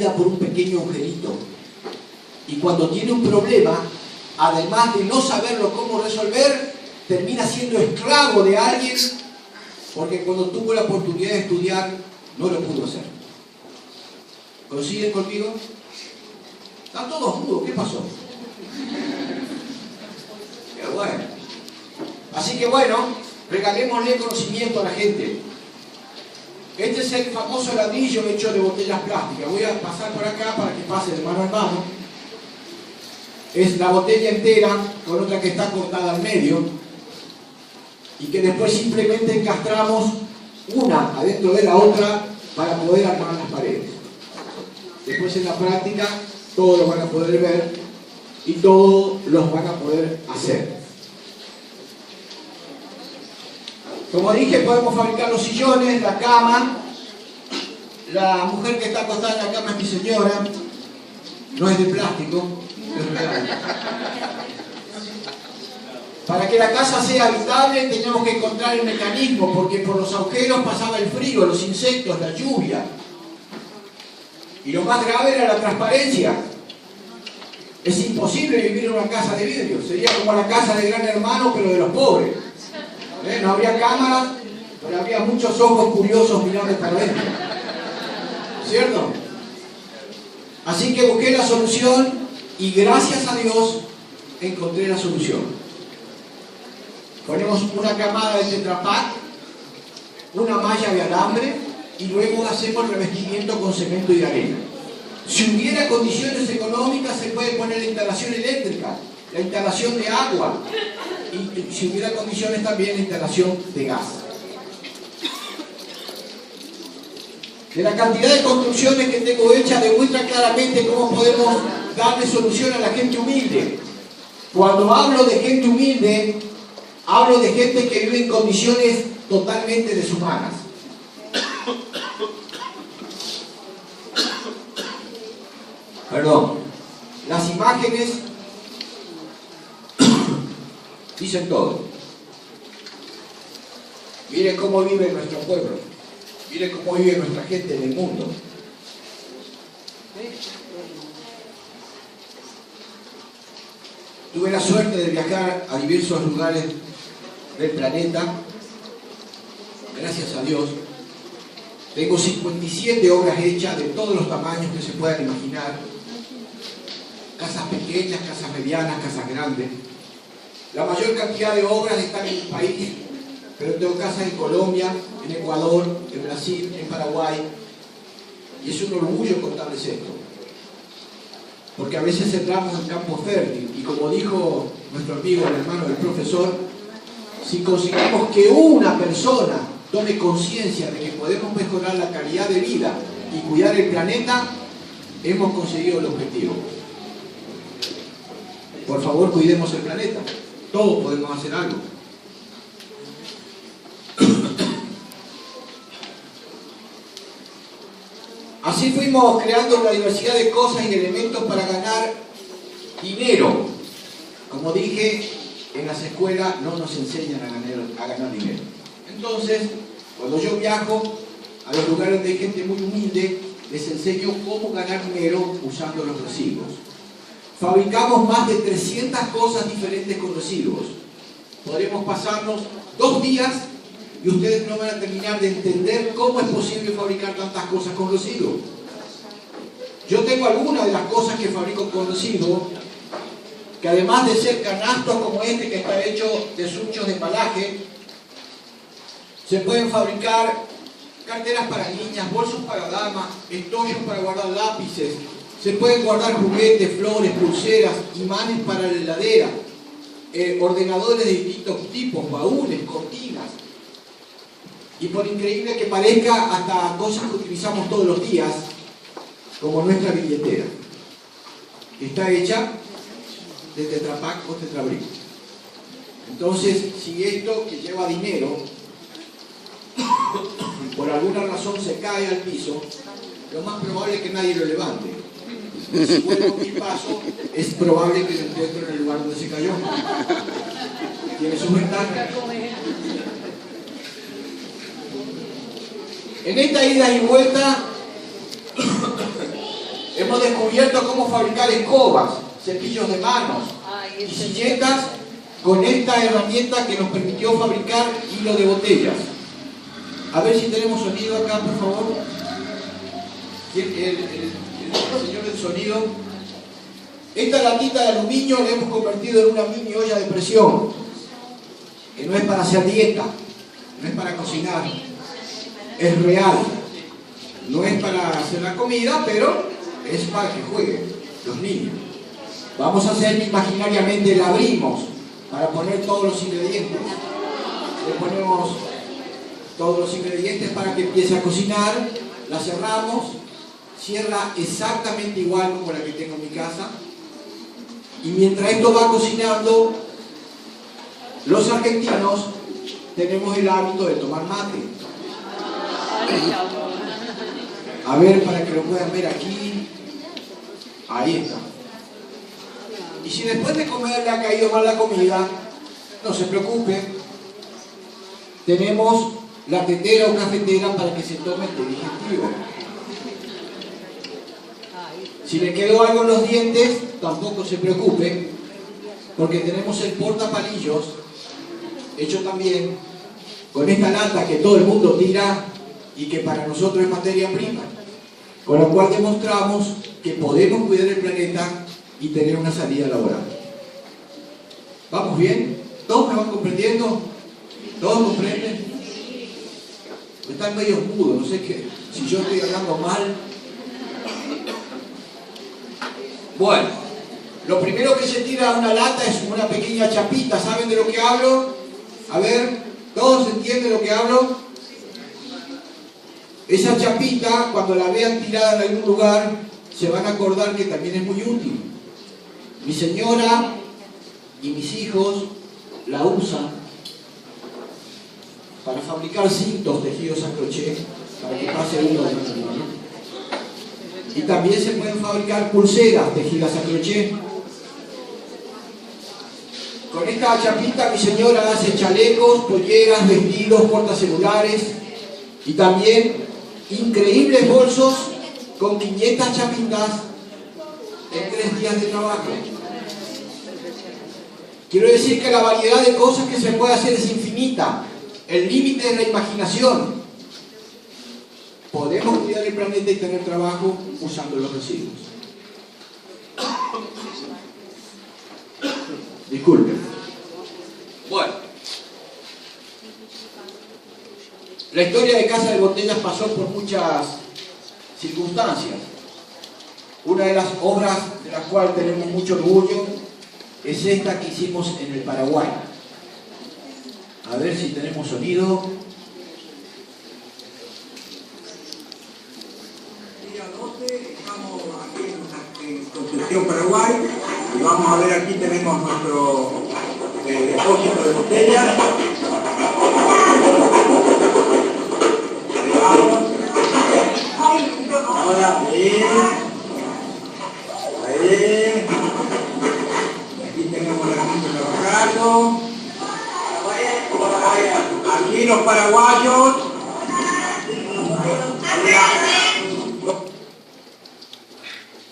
por un pequeño agujerito. Y cuando tiene un problema, además de no saberlo cómo resolver, termina siendo esclavo de alguien, porque cuando tuvo la oportunidad de estudiar, no lo pudo hacer. ¿Coinciden conmigo? Están todos mudos, ¿qué pasó? Pero bueno. Así que bueno, regalémosle conocimiento a la gente. Este es el famoso ladrillo hecho de botellas plásticas. Voy a pasar por acá para que pase de mano en mano. Es la botella entera con otra que está cortada al medio y que después simplemente encastramos una adentro de la otra para poder armar las paredes. Después en la práctica todos lo van a poder ver y todos los van a poder hacer. Como dije, podemos fabricar los sillones, la cama. La mujer que está acostada en la cama es mi señora. No es de plástico, es real. Para que la casa sea habitable tenemos que encontrar el mecanismo, porque por los agujeros pasaba el frío, los insectos, la lluvia. Y lo más grave era la transparencia. Es imposible vivir en una casa de vidrio. Sería como la casa de Gran Hermano, pero de los pobres. No habría cámaras, pero habría muchos ojos curiosos mirando para adentro. ¿Cierto? Así que busqué la solución y gracias a Dios encontré la solución. Ponemos una camada de Tetra Pak, una malla de alambre y luego hacemos el revestimiento con cemento y arena. Si hubiera condiciones económicas se puede poner la instalación eléctrica, la instalación de agua y si hubiera condiciones también la instalación de gas. De la cantidad de construcciones que tengo hechas demuestra claramente cómo podemos darle solución a la gente humilde. Cuando hablo de gente humilde, hablo de gente que vive en condiciones totalmente deshumanas. Perdón. Las imágenes dicen todo. Miren cómo vive nuestro pueblo. Miren cómo vive nuestra gente en el mundo. Tuve la suerte de viajar a diversos lugares del planeta. Gracias a Dios. Tengo 57 obras hechas de todos los tamaños que se puedan imaginar. Casas pequeñas, casas medianas, casas grandes. La mayor cantidad de obras están en el país, pero tengo casas en Colombia, en Ecuador, en Brasil, en Paraguay. Y es un orgullo contarles esto. Porque a veces entramos en campo fértil y como dijo nuestro amigo, el hermano del profesor, si conseguimos que una persona tome conciencia de que podemos mejorar la calidad de vida y cuidar el planeta, hemos conseguido el objetivo. Por favor, cuidemos el planeta. Todos podemos hacer algo. Así fuimos creando una diversidad de cosas y elementos para ganar dinero. Como dije, en las escuelas no nos enseñan a ganar dinero. Entonces, cuando yo viajo a los lugares donde hay gente muy humilde, les enseño cómo ganar dinero usando los residuos. Fabricamos más de 300 cosas diferentes con residuos. Podremos pasarnos 2 días y ustedes no van a terminar de entender cómo es posible fabricar tantas cosas con residuos. Yo tengo algunas de las cosas que fabrico con residuos, que además de ser canastos como este que está hecho de suchos de embalaje, se pueden fabricar carteras para niñas, bolsos para damas, estollos para guardar lápices, se pueden guardar juguetes, flores, pulseras, imanes para la heladera, ordenadores de distintos tipos, baúles, cortinas. Y por increíble que parezca, hasta cosas que utilizamos todos los días, como nuestra billetera. Está hecha de Tetra Pak o Tetra Brick. Entonces, si esto que lleva dinero, por alguna razón se cae al piso, lo más probable es que nadie lo levante. Si vuelvo mi paso, es probable que lo encuentre en el lugar donde se cayó. Tiene su ventaja. En esta ida y vuelta Hemos descubierto cómo fabricar escobas, cepillos de manos y silletas con esta herramienta que nos permitió fabricar hilo de botellas. A ver si tenemos sonido acá, por favor. El señor del sonido. Esta latita de aluminio la hemos convertido en una mini olla de presión, que no es para hacer dieta, no es para cocinar, es real. No es para hacer la comida, pero es para que jueguen los niños. Vamos a hacer imaginariamente, la abrimos para poner todos los ingredientes. Le ponemos todos los ingredientes para que empiece a cocinar. La cerramos, cierra exactamente igual como la que tengo en mi casa. Y mientras esto va cocinando, los argentinos tenemos el hábito de tomar mate. A ver, para que lo puedan ver aquí. Ahí está. Y si después de comer le ha caído mal la comida, no se preocupe. Tenemos la tetera o cafetera para que se tome el té digestivo. Si le quedó algo en los dientes, tampoco se preocupe, porque tenemos el portapalillos, hecho también con esta lata que todo el mundo tira y que para nosotros es materia prima, con lo cual demostramos que podemos cuidar el planeta y tener una salida laboral. ¿Vamos bien? ¿Todos me van comprendiendo? ¿Todos comprenden? Están medio mudos, no sé qué, si yo estoy hablando mal. Bueno, lo primero que se tira a una lata es una pequeña chapita. ¿Saben de lo que hablo? A ver, ¿todos entienden lo que hablo? Esa chapita, cuando la vean tirada en algún lugar, se van a acordar que también es muy útil. Mi señora y mis hijos la usan para fabricar cintos tejidos a crochet, para que pase uno de los demás. Y también se pueden fabricar pulseras tejidas a crochet. Con esta chapita mi señora hace chalecos, polleras, vestidos, portacelulares y también increíbles bolsos con 500 chapitas en 3 días de trabajo. Quiero decir que la variedad de cosas que se puede hacer es infinita. El límite es la imaginación. Podemos cuidar el planeta y tener trabajo usando los residuos. Disculpen. Bueno. La historia de Casa de Botellas pasó por muchas circunstancias. Una de las obras de las cuales tenemos mucho orgullo es esta que hicimos en el Paraguay. A ver si tenemos sonido. Estamos aquí en Concepción, Paraguay, y vamos a ver, aquí tenemos nuestro depósito de botellas. Ahora, ahí, aquí tenemos la gente trabajando. Aquí los paraguayos